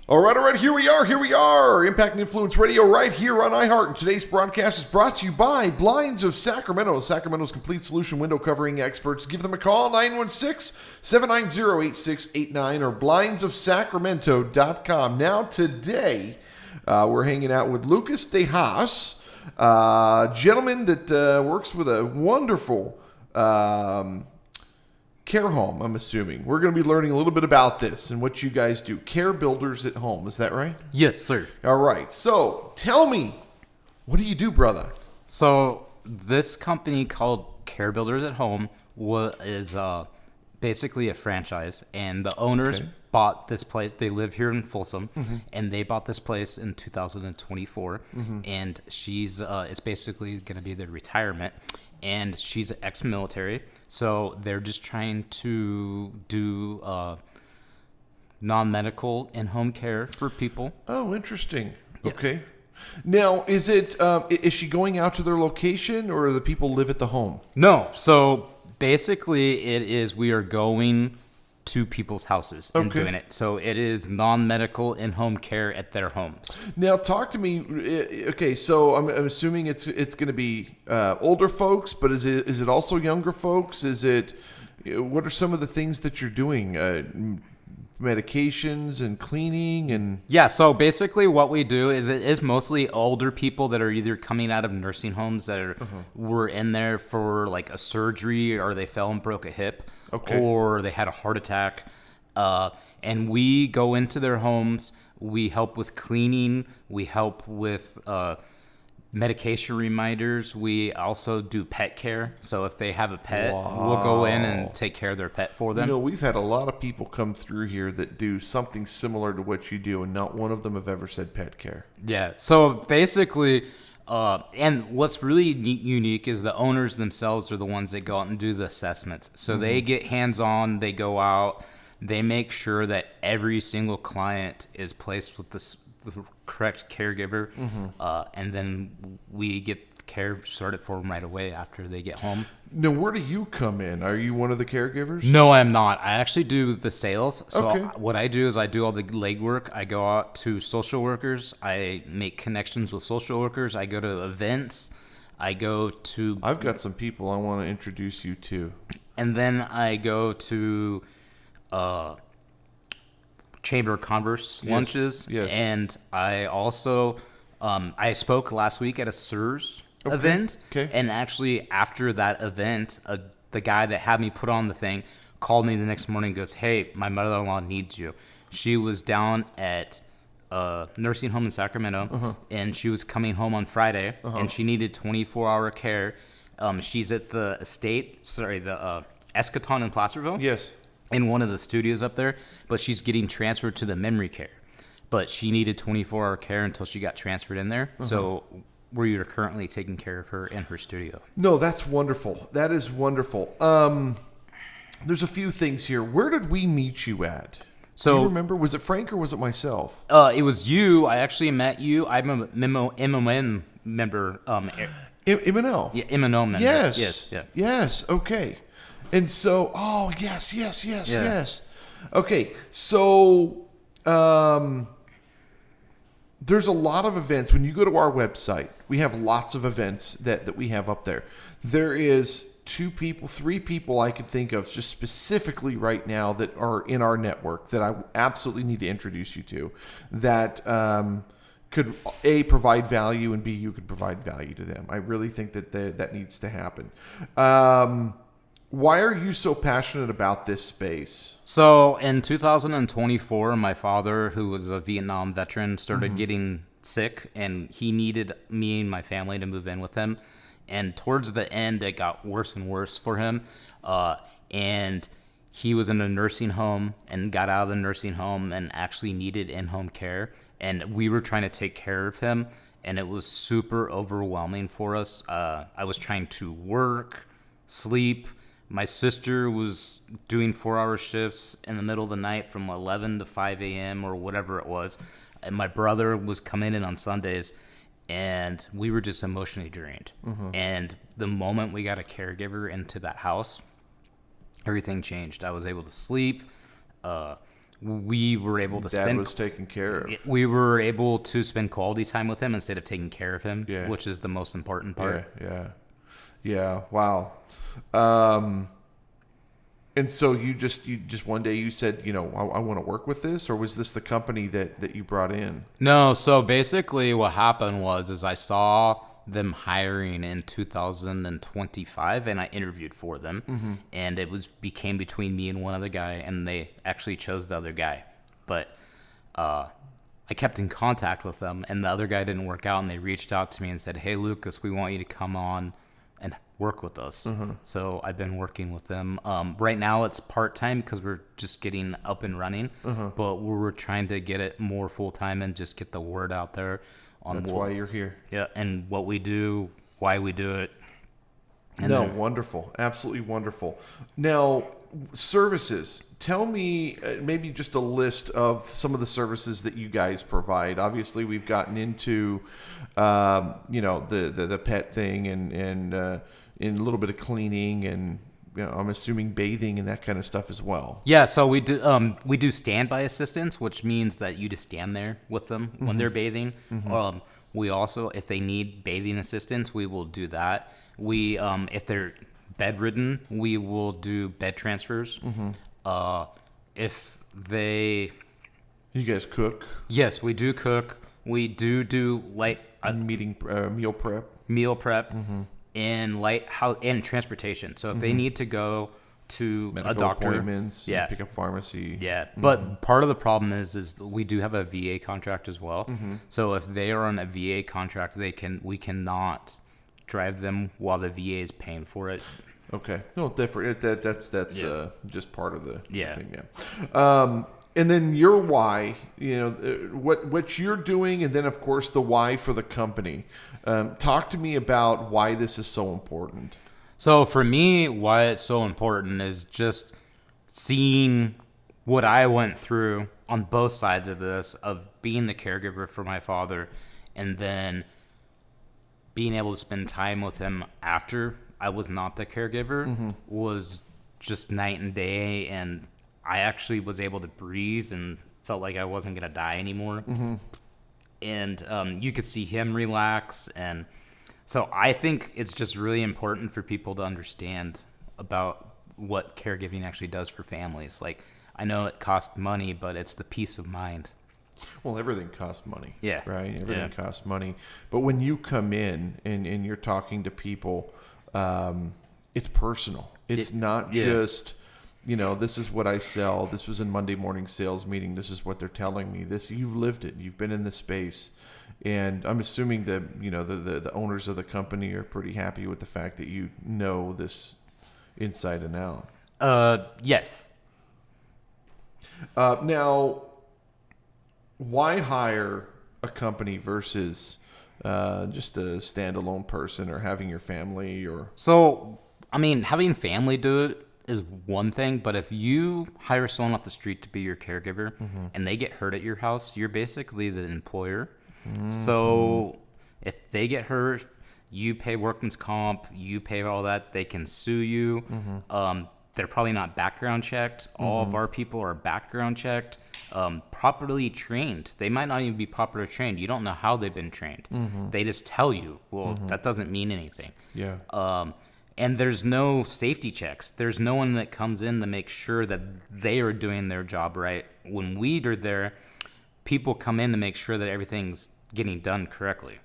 All right, here we are. Impact and Influence Radio right here on iHeart. And today's broadcast is brought to you by Blinds of Sacramento, Sacramento's complete solution window covering experts. Give them a call, 916-790-8689 or blindsofsacramento.com. Now today, we're hanging out with Lukas De Haas, gentleman that works with a wonderful care home, I'm assuming. We're going to be learning a little bit about this and what you guys do. Care builders at home, is that right? Yes, sir. All right. So tell me, what do you do, brother? So this company called Care Builders at Home is basically a franchise, and the owners bought this place. They live here in Folsom, and they bought this place in 2024, and she's it's basically going to be their retirement. And she's ex-military, so they're just trying to do non-medical and home care for people. Oh, interesting. Yes. Okay. Now, is she going out to their location, or do the people live at the home? No, so basically we are going to people's houses and doing it. So it is non-medical and home care at their homes. Now, talk to me. Okay, so I'm assuming it's going to be older folks, but is it also younger folks? What are some of the things that you're doing? Medications and cleaning and yeah. So basically, what we do is it is mostly older people that are either coming out of nursing homes that were in there for like a surgery, or they fell and broke a hip, or they had a heart attack, and we go into their homes. We help with cleaning. We help with medication reminders. We also do pet care. So if they have a pet, we'll go in and take care of their pet for them. You know, we've had a lot of people come through here that do something similar to what you do, and not one of them have ever said pet care. Yeah. So basically, and what's really unique is the owners themselves are the ones that go out and do the assessments. So they get hands-on. They go out. They make sure that every single client is placed with the correct caregiver, and then we get care started for them right away after they get home. Now, where do you come in? Are you one of the caregivers? No, I'm not. I actually do the sales. So what I do is I do all the legwork. I go out to social workers. I make connections with social workers. I go to events. I've got some people I want to introduce you to. And then I go to Chamber of Commerce lunches. Yes. And I also I spoke last week at a SIRS event. Okay. And actually after that event, the guy that had me put on the thing called me the next morning and goes, "Hey, my mother-in-law needs you." She was down at a nursing home in Sacramento, and she was coming home on Friday, and she needed 24-hour care. She's at the Eschaton in Placerville. Yes. In one of the studios up there, but she's getting transferred to the memory care. But she needed 24-hour care until she got transferred in there. So we are currently taking care of her in her studio. No, that's wonderful. That is wonderful. There's a few things here. Where did we meet you at? So, do you remember? Was it Frank or was it myself? It was you. I actually met you. I'm a MMN member. M&O? Yeah, M&O member. Yes. Yes. Yeah. Yes. Okay. And so, yes. Okay, so there's a lot of events. When you go to our website, we have lots of events that we have up there. There is 3 people I could think of just specifically right now that are in our network that I absolutely need to introduce you to that could, A, provide value, and B, you could provide value to them. I really think that needs to happen. Why are you so passionate about this space? So in 2024, my father, who was a Vietnam veteran, started getting sick, and he needed me and my family to move in with him. And towards the end, it got worse and worse for him. And he was in a nursing home and got out of the nursing home and actually needed in-home care. And we were trying to take care of him, and it was super overwhelming for us. I was trying to work, sleep. My sister was doing 4-hour shifts in the middle of the night from 11 to 5 a.m. or whatever it was. And my brother was coming in on Sundays, and we were just emotionally drained. And the moment we got a caregiver into that house, everything changed. I was able to sleep. we were able to Dad was taken care of. We were able to spend quality time with him instead of taking care of him, Yeah. which is the most important part. Yeah. Wow. And so you just one day you said, I want to work with this, or was this the company that you brought in? No, so basically what happened was I saw them hiring in 2025 and I interviewed for them, and it became between me and one other guy, and they actually chose the other guy. But I kept in contact with them, and the other guy didn't work out, and they reached out to me and said, "Hey Lucas, we want you to come on and work with us." So I've been working with them. Right now it's part-time because we're just getting up and running, but we're trying to get it more full-time and just get the word out there on That's why you're here. Yeah, and what we do, why we do it. And wonderful. Absolutely wonderful. Now, services. Tell me maybe just a list of some of the services that you guys provide. Obviously, we've gotten into, the pet thing and a little bit of cleaning and I'm assuming bathing and that kind of stuff as well. Yeah, so we do standby assistance, which means that you just stand there with them when they're bathing. We also, if they need bathing assistance, we will do that. We if they're bedridden, we will do bed transfers. If they, you guys cook? Yes, we do cook. We do light meal prep. Meal prep. And light house and transportation. So if they need to go to medical a doctor, appointments, pick up pharmacy. Yeah, but part of the problem is we do have a VA contract as well. So if they are on a VA contract, we cannot drive them while the VA is paying for it. Okay, no, different. That's just part of the thing. And then your why, what you're doing, and then of course the why for the company. Talk to me about why this is so important. So for me, why it's so important is just seeing what I went through on both sides of this, of being the caregiver for my father, and then being able to spend time with him after I was not the caregiver was just night and day, and I actually was able to breathe and felt like I wasn't going to die anymore. And you could see him relax. And so I think it's just really important for people to understand about what caregiving actually does for families. Like, I know it costs money, but it's the peace of mind. Well, everything costs money. Yeah. Right? Everything costs money. But when you come in and you're talking to people, it's personal. It's not just, this is what I sell. This was in Monday morning sales meeting. This is what they're telling me. You've lived it. You've been in this space. And I'm assuming that, the owners of the company are pretty happy with the fact that you know this inside and out. Yes. Now, why hire a company versus just a standalone person or having your family or... So, I mean, having family do it is one thing, but if you hire someone off the street to be your caregiver and they get hurt at your house, you're basically the employer. So if they get hurt, you pay workman's comp, you pay all that, they can sue you. They're probably not background checked. All of our people are background checked, properly trained. They might not even be properly trained. You don't know how they've been trained. They just tell you. Well, that doesn't mean anything. Yeah. And there's no safety checks. There's no one that comes in to make sure that they are doing their job right. When we are there, people come in to make sure that everything's getting done correctly.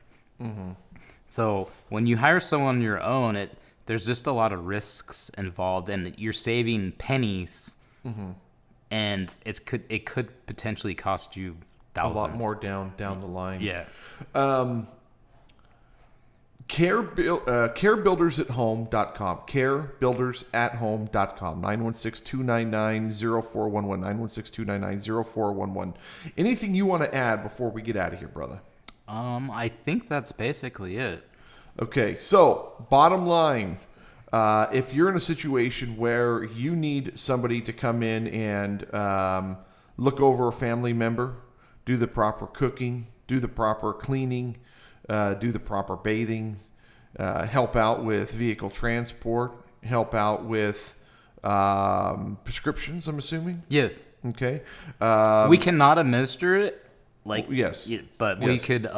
So when you hire someone on your own, there's just a lot of risks involved, and you're saving pennies, and it could potentially cost you thousands. A lot more down the line. Yeah. Carebuildersathome.com. Carebuildersathome.com. 916-299-0411. 916-299-0411. Anything you want to add before we get out of here, brother? I think that's basically it. Okay, so bottom line, if you're in a situation where you need somebody to come in and look over a family member, do the proper cooking, do the proper cleaning, do the proper bathing, help out with vehicle transport, help out with prescriptions, I'm assuming. Yes. Okay. We cannot administer it, yes. but we could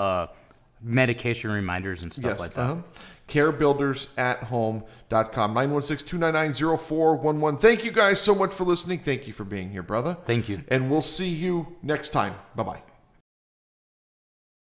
medication reminders and stuff like that. carebuildersathome.com 916-299-0411. Thank you guys so much for listening. Thank you for being here, brother. Thank you. And we'll see you next time. Bye-bye.